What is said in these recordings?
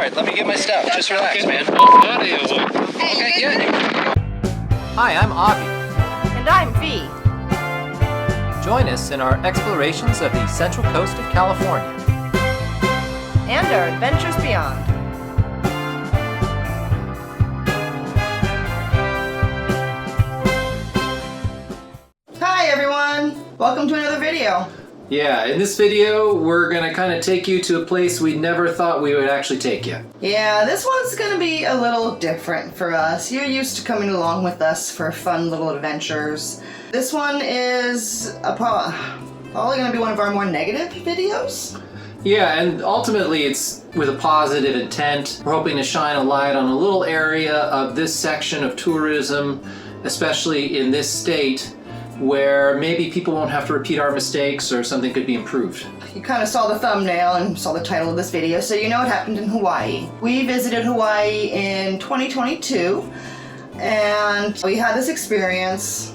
Alright, let me get my stuff. Just relax, man. Okay, yeah. Hi, I'm Avi. And I'm V. Join us in our explorations of the Central Coast of California. And our adventures beyond. Hi everyone! Welcome to another video. Yeah, in this video, we're gonna kind of take you to a place we never thought we would actually take you. Yeah, this one's gonna be a little different for us. You're used to coming along with us for fun little adventures. This one is probably gonna be one of our more negative videos. Yeah, and ultimately it's with a positive intent. We're hoping to shine a light on a little area of this section of tourism, especially in this state, where maybe people won't have to repeat our mistakes or something could be improved. You kind of saw the thumbnail and saw the title of this video, so you know what happened in Hawaii. We visited Hawaii in 2022, and we had this experience,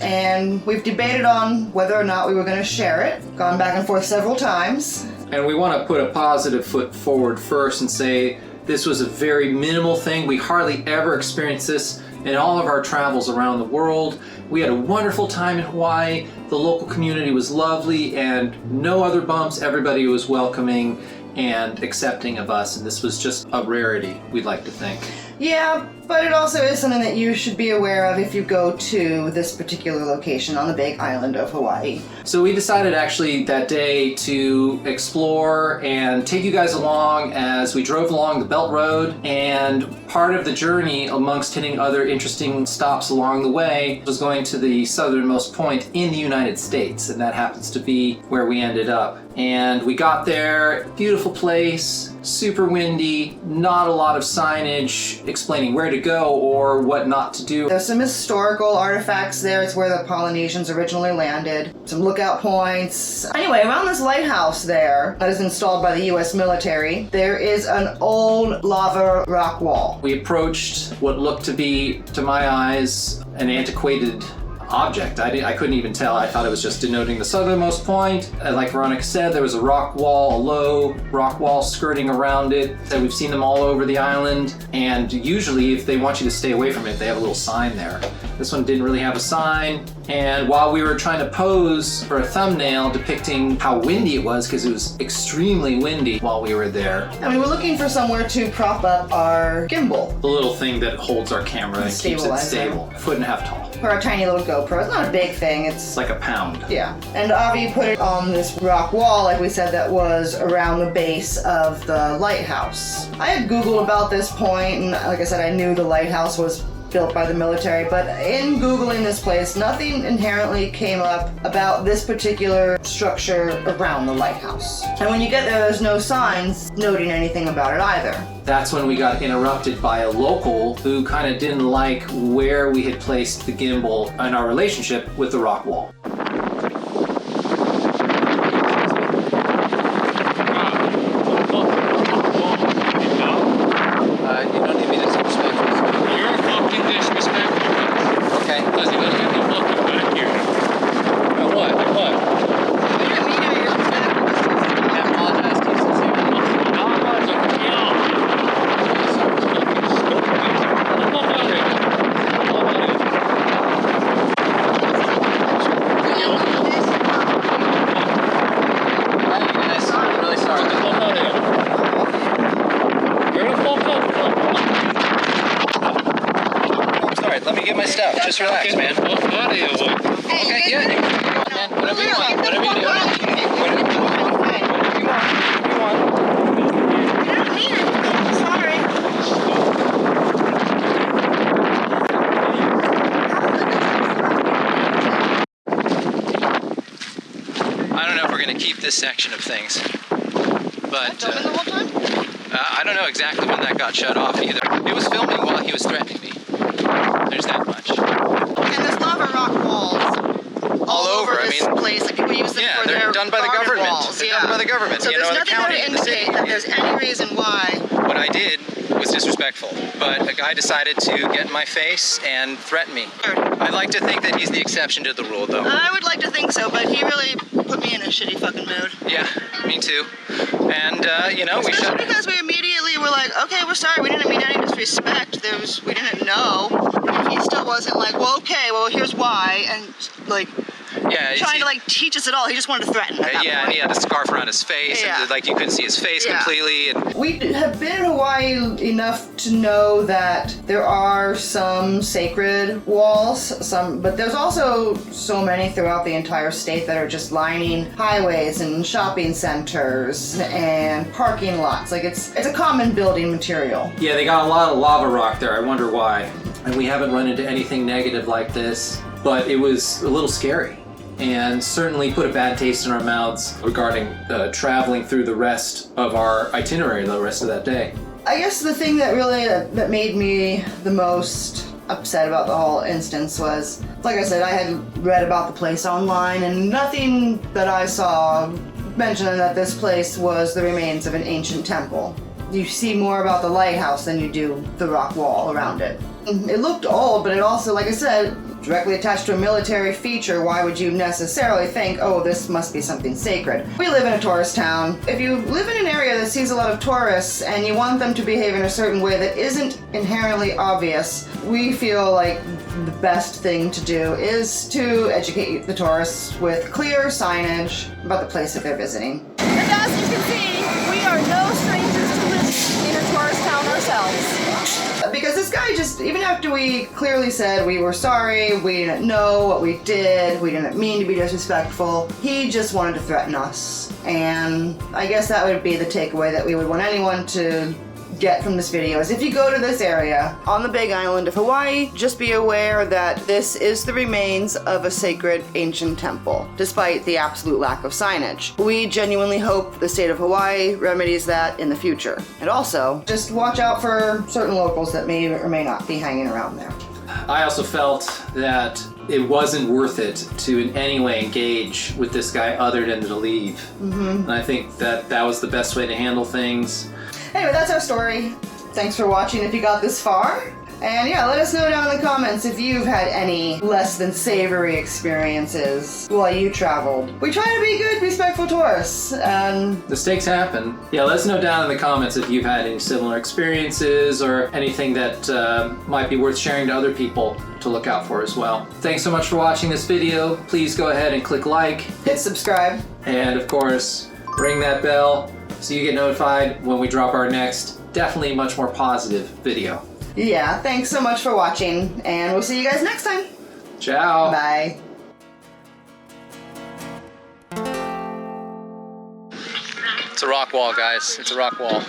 and we've debated on whether or not we were going to share it, gone back and forth several times. And we want to put a positive foot forward first and say this was a very minimal thing. We hardly ever experienced this in all of our travels around the world. We had a wonderful time in Hawaii. The local community was lovely and no other bumps. Everybody was welcoming and accepting of us, and this was just a rarity, we'd like to think. Yeah, but it also is something that you should be aware of if you go to this particular location on the big island of Hawaii. So we decided actually that day to explore and take you guys along as we drove along the Belt Road, and part of the journey amongst hitting other interesting stops along the way was going to the southernmost point in the United States, and that happens to be where we ended up. And we got there, beautiful place, super windy, not a lot of signage explaining where to go or what not to do. There's some historical artifacts there. It's where the Polynesians originally landed. Some lookout points. Anyway, around this lighthouse there that is installed by the US military, there is an old lava rock wall. We approached what looked to be, to my eyes, an antiquated object. I couldn't even tell. I thought it was just denoting the southernmost point. And like Veronica said, there was a rock wall, a low rock wall skirting around it. And we've seen them all over the island, and usually if they want you to stay away from it, they have a little sign there. This one didn't really have a sign, and while we were trying to pose for a thumbnail depicting how windy it was, because it was extremely windy while we were there. And we were looking for somewhere to prop up our gimbal. The little thing that holds our camera and keeps it stable. 1.5 feet tall. For our tiny little GoPro. It's not a big thing. It's like a pound. Yeah. And Avi put it on this rock wall, like we said, that was around the base of the lighthouse. I had Googled about this point, and like I said, I knew the lighthouse was built by the military, but in Googling this place, nothing inherently came up about this particular structure around the lighthouse. And when you get there, there's no signs noting anything about it either. That's when we got interrupted by a local who kind of didn't like where we had placed the gimbal and our relationship with the rock wall. You don't need me to disrespect you. You're fucking disrespectful. Okay. Because you gotta get the fucking back here. What? What? I apologize to you sincerely. I'm really sorry. Alright, let me get my stuff. Just relax, man. Okay, yeah. Man, whatever you want. Whatever you do. Whatever you want. Whatever you want. I didn't mean it. Sorry. I don't know if we're going to keep this section of things, but Filming the whole time? I don't know exactly when that got shut off either. It was filming while he was threatening me. There's that much. And there's lava rock walls all over this place. Like people use them for they're their done by the garden government. walls. They're done by the government. So you know, there's the nothing there county, to the city. indicate that there's any reason why. What I did was disrespectful, but a guy decided to get in my face and threaten me. I'd like to think that he's the exception to the rule, though. I would like to think so, but he really put me in a shitty fucking mood. Yeah, me too. And, you know, Especially because we immediately were like, okay, we're sorry, we didn't mean any disrespect. We didn't know. He still wasn't like, well, okay, well, here's why, and like Yeah, trying to like teach us at all. He just wanted to threaten at that yeah, and point. he had a scarf around his face, Yeah. and like you couldn't see his face Yeah. completely. And We have been in Hawaii enough to know that there are some sacred walls, but there's also so many throughout the entire state that are just lining highways and shopping centers and parking lots. Like it's a common building material. Yeah, they got a lot of lava rock there. I wonder why. And we haven't run into anything negative like this, but it was a little scary. And certainly put a bad taste in our mouths regarding traveling through the rest of our itinerary the rest of that day. I guess the thing that really that made me the most upset about the whole instance was, like I said, I had read about the place online and nothing that I saw mentioned that this place was the remains of an ancient temple. You see more about the lighthouse than you do the rock wall around it. It looked old, but it also, like I said, directly attached to a military feature. Why would you necessarily think, oh, this must be something sacred? We live in a tourist town. If you live in an area that sees a lot of tourists and you want them to behave in a certain way that isn't inherently obvious, we feel like the best thing to do is to educate the tourists with clear signage about the place that they're visiting. And as you can see, we are no strangers to living in a tourist town ourselves. Because this guy just, even after we clearly said we were sorry, we didn't know what we did, we didn't mean to be disrespectful, he just wanted to threaten us. And I guess that would be the takeaway that we would want anyone to get from this video is if you go to this area on the Big Island of Hawaii, just be aware that this is the remains of a sacred ancient temple, despite the absolute lack of signage. We genuinely hope the state of Hawaii remedies that in the future. And also, just watch out for certain locals that may or may not be hanging around there. I also felt that it wasn't worth it to in any way engage with this guy other than to leave. And I think that that was the best way to handle things. Anyway, that's our story. Thanks for watching if you got this far. And yeah, let us know down in the comments if you've had any less than savory experiences while you traveled. We try to be good, respectful tourists, and Mistakes happen. Yeah, let us know down in the comments if you've had any similar experiences or anything that might be worth sharing to other people to look out for as well. Thanks so much for watching this video. Please go ahead and click like. hit subscribe. And of course, ring that bell so you get notified when we drop our next, definitely much more positive video. Yeah, thanks so much for watching, and we'll see you guys next time. Ciao. Bye. it's a rock wall, guys. It's a rock wall.